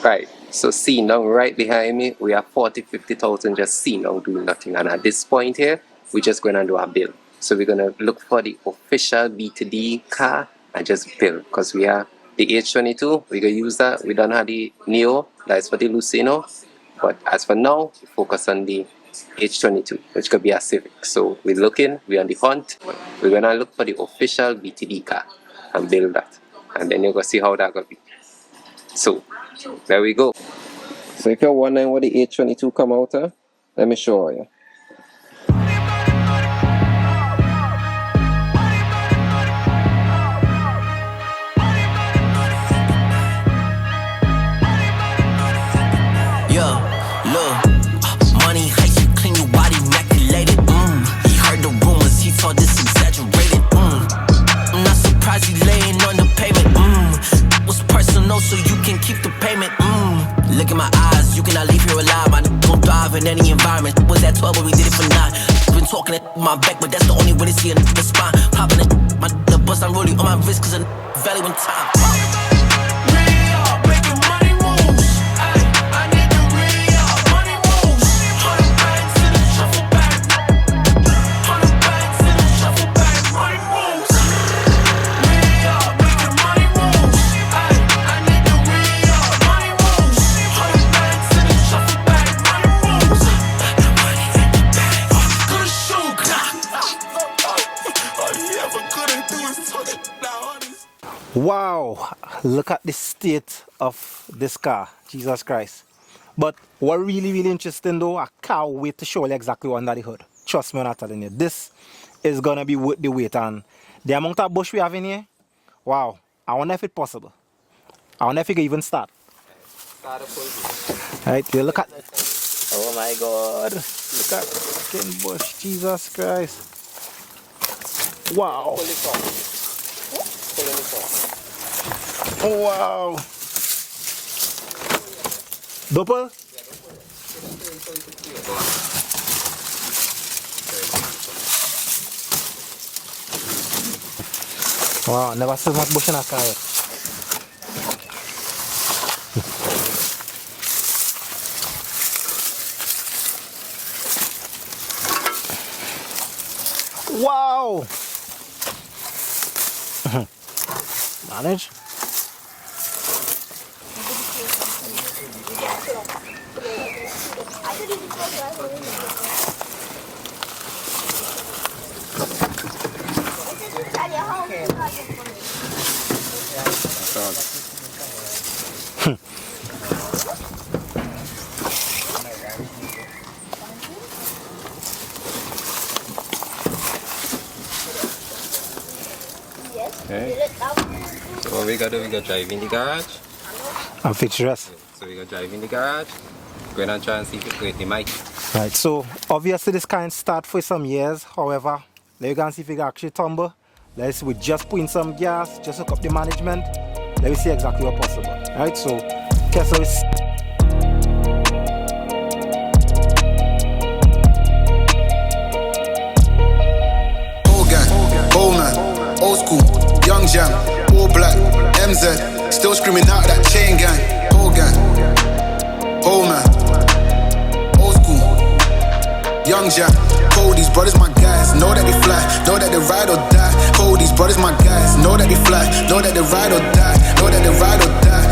Right. So see now right behind me, we have 40, 50,000 just see now doing nothing. And at this point here, we're just going to do a bill. So we're going to look for the official B2D car and just bill. Because we have the H22, we're going to use that. We don't have the Neo, that's for the Lucino. But as for now, we focus on the H22, which could be a Civic. So we're looking, we're on the hunt. We're going to look for the official BTD car and build that. And then you're going to see how that going to be. So there we go. So if you're wondering what the H22 come out of, let me show you. Yeah, look, money heist, you clean your body, immaculated. He heard the rumors, he thought this exaggerated. I'm not surprised he laying on the pavement. Was personal, so you can keep the payment. Look in my eyes, you cannot leave here alive. I don't thrive in any environment. Was at 12, but we did it for 9. Been talking at my back, but that's the only way to see a the spine. Popping it, my the bus, I'm rolling on my wrist, cause I value in time. Wow, look at the state of this car, Jesus Christ. But what really interesting though, I can't wait to show you exactly what's under the hood. Trust me when I'm telling you, this is gonna be worth the wait. And the amount of bush we have in here, wow, I wonder if it's possible. I wonder if we can even start. Right, you look at, oh my God, look at fucking bush, Jesus Christ. Wow. Oh, wow. Doppel? Wow, never seen much bush in a car yet. Wow! Manage? Okay. So what we gotta do, we gotta drive in the garage. And fix rest. So we gotta drive in the garage. Go and try and see if we create the mic. Right, so obviously this can't start for some years. However, let me go and see if we can actually tumble. Let's see, we just put in some gas, just hook up the management. Let me see exactly what possible. Right, so Kessler is old school, young jam, all black, MZ, still screaming out that chain gang, whole gang, whole man, old school, young jam, Cody's brothers my guys, know that they fly, know that they ride or die. Cody's brothers my guys, know that they fly, know that they ride or die, know that they ride or die.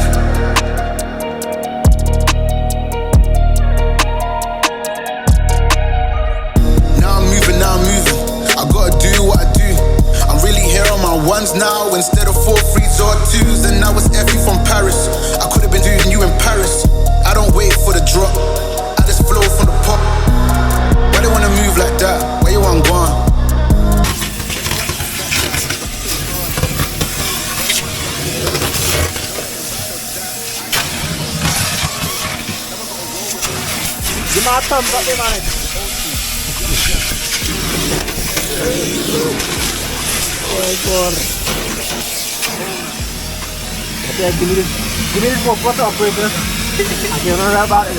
Now I'm moving, I gotta do what I do. I'm really here on my ones now instead of 4 3s or 2s. And now it's Effie from Paris. I could have been doing you in Paris. I don't wait for the drop, I just flow from the pop. Why they wanna move like that? Where you want gone? give my thumbs up there, man. Oh my God. Okay, give me this for photo operator. I can run about it.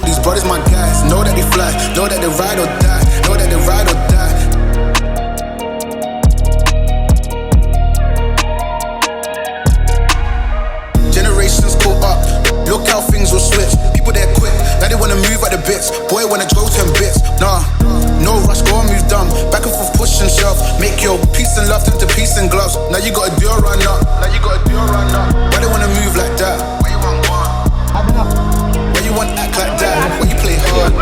These brothers my guys, know that they fly, know that they ride or die, know that they ride or die. bits. Boy, when I drove 10 bits. Nah, no rush, go and move dumb. Back and forth, push and shove. Make your peace and love turn to peace and gloves. Now you got a deal run up. Why they wanna move like that? Why you want one? Why you want act like that? Why you play hard?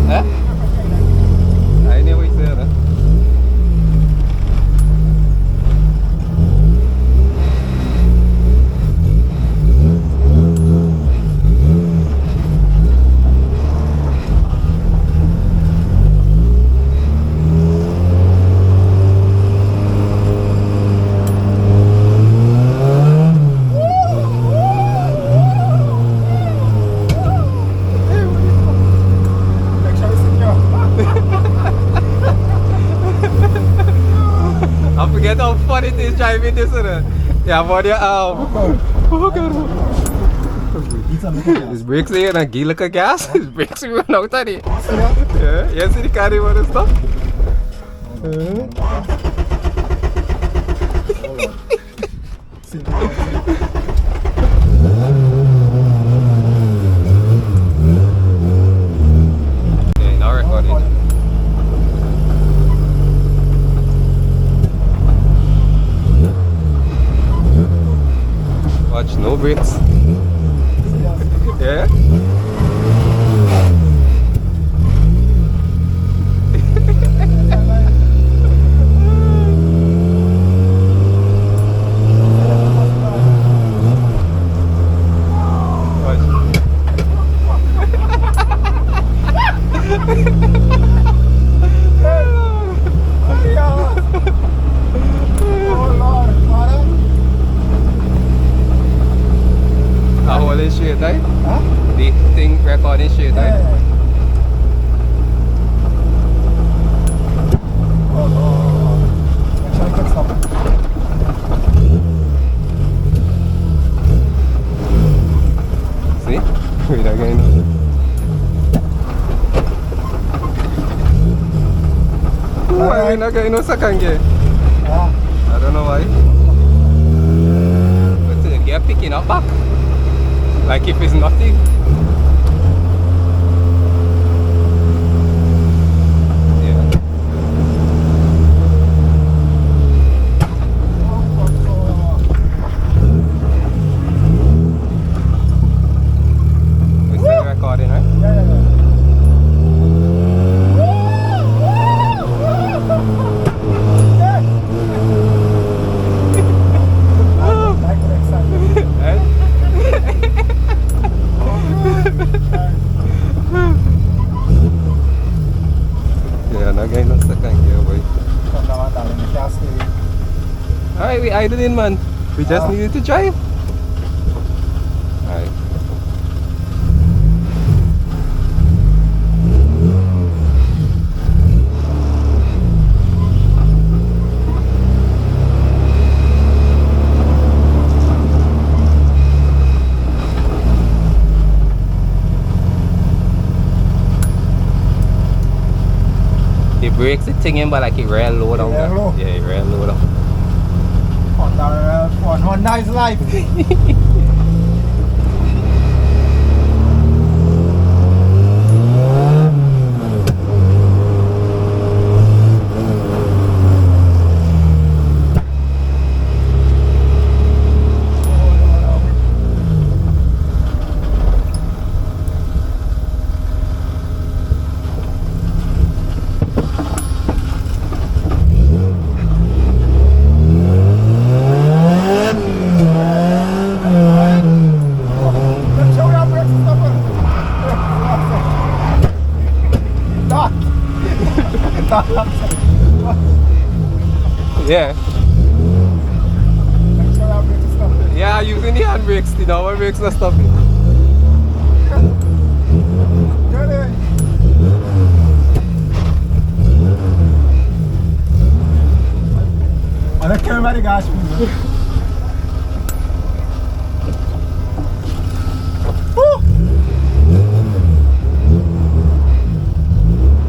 Huh? I know what you said, huh? I forget how fun it is driving this, isn't it? Yeah, but yeah, oh god. His brakes here and he look at gas. His brakes even out of it. Yeah, yes, he carry one and stuff. Yeah, now recording. Watch, no brakes. Yeah? A whole in straight, right? Huh? The thing recording straight, right? See? Wait again. Why we not getting no second gear? I don't know why. But the gear picking up back. Like if it's nothing. Yeah. We're still recording, right? Yeah, not getting no second gear, boy. Alright, we idling, man. We just needed to drive. Alright. The brakes the thing in, but like it real low down there. Low. Yeah, it real low down. Honda is life. Yeah. Yeah, using the handbrakes, the normal brakes not stopping. Olha que câmera de gás.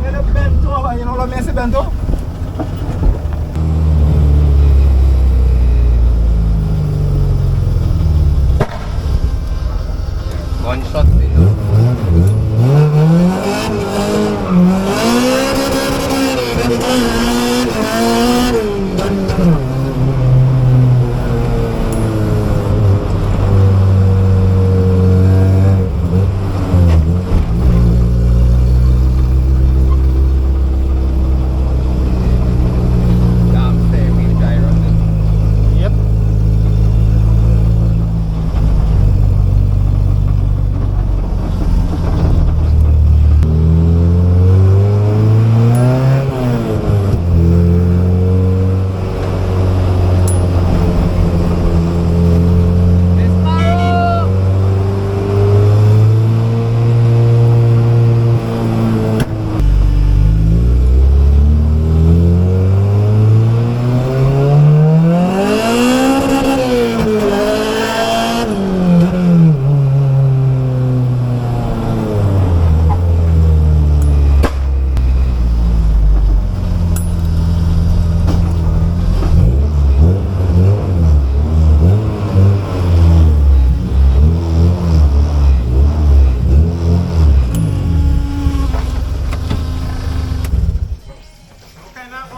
Ele bentou, you know, Gunshot signal. Damn, stay wheel dry running. Yep.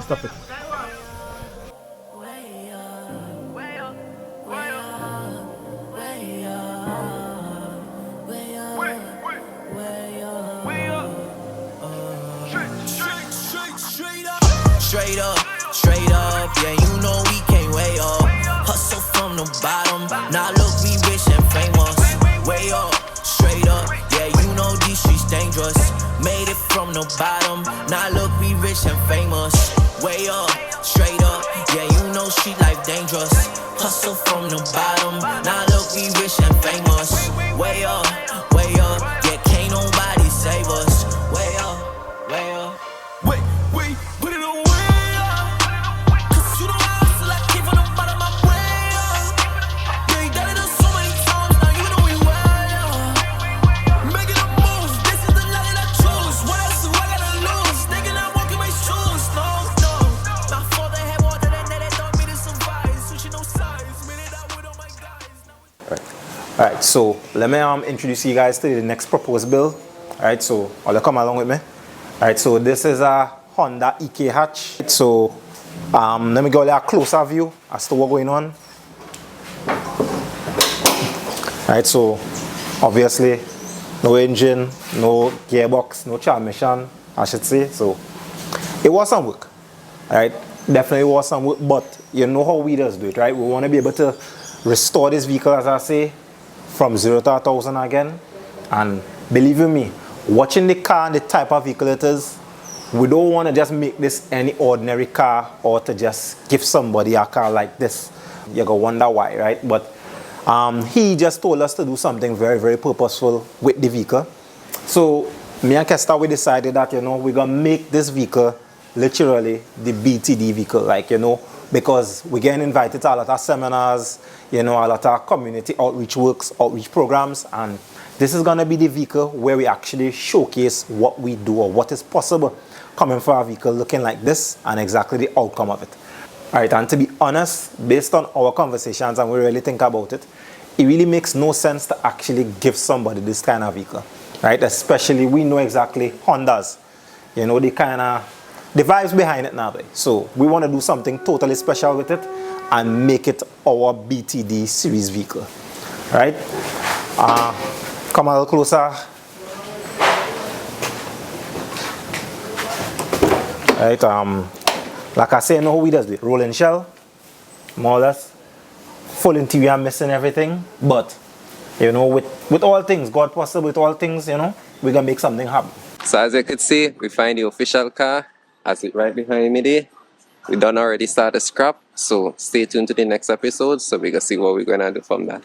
Stop it. Straight up, yeah, you know we came way up. Hustle from the bottom, now look, we rich and famous. Way up, straight up, yeah, you know these streets dangerous. Made it from the bottom, now look, we rich and famous. Way up, straight up, yeah, you know street life dangerous. Hustle from the bottom, now look, we rich and famous. Way up, yeah, can't nobody save us. Way up, way up. Wait, put it on way up. Cause you know I hustle, I came from the bottom, I'm way up. Yeah, you done it so many times, now you know we way up. Making a move, this is the life that I choose. What else do I gotta lose? Thinking I'm walking my shoes, no. My father had more than that, they taught me to survive. Switching no sides, made it out with all my guys. Alright, so let me introduce you guys to the next proposed build. Alright, so I'll come along with me. Alright, so this is a Honda EK hatch. So let me give you a closer view as to what's going on. Alright, so obviously no engine, no gearbox, no transmission, I should say. So it was some work. Alright, definitely was some work, but you know how we just do it, right? We want to be able to restore this vehicle, as I say, from 0 to 1,000 again. And believe you me, watching the car and the type of vehicle it is, we don't want to just make this any ordinary car or to just give somebody a car like this. You're going to wonder why, right? But he just told us to do something very, very purposeful with the vehicle. So me and Kester, we decided that, you know, we're going to make this vehicle literally the BTD vehicle, like, you know, because we're getting invited to a lot of seminars, you know, a lot of community outreach works, outreach programs, and this is going to be the vehicle where we actually showcase what we do or what is possible coming from a vehicle looking like this and exactly the outcome of it. Alright, and to be honest, based on our conversations and we really think about it, it really makes no sense to actually give somebody this kind of vehicle, right? Especially we know exactly Hondas, you know, the vibes behind it now. So we want to do something totally special with it and make it our BTD series vehicle, right? Come a little closer. Right, like I say, you know how we does it. Rolling shell, more or less. Full interior, missing everything. But, you know, with all things, God possible, with all things, you know, we're going to make something happen. So as you can see, we find the official car, as it right behind me there. We done already start the scrap, so stay tuned to the next episode so we can see what we're going to do from that.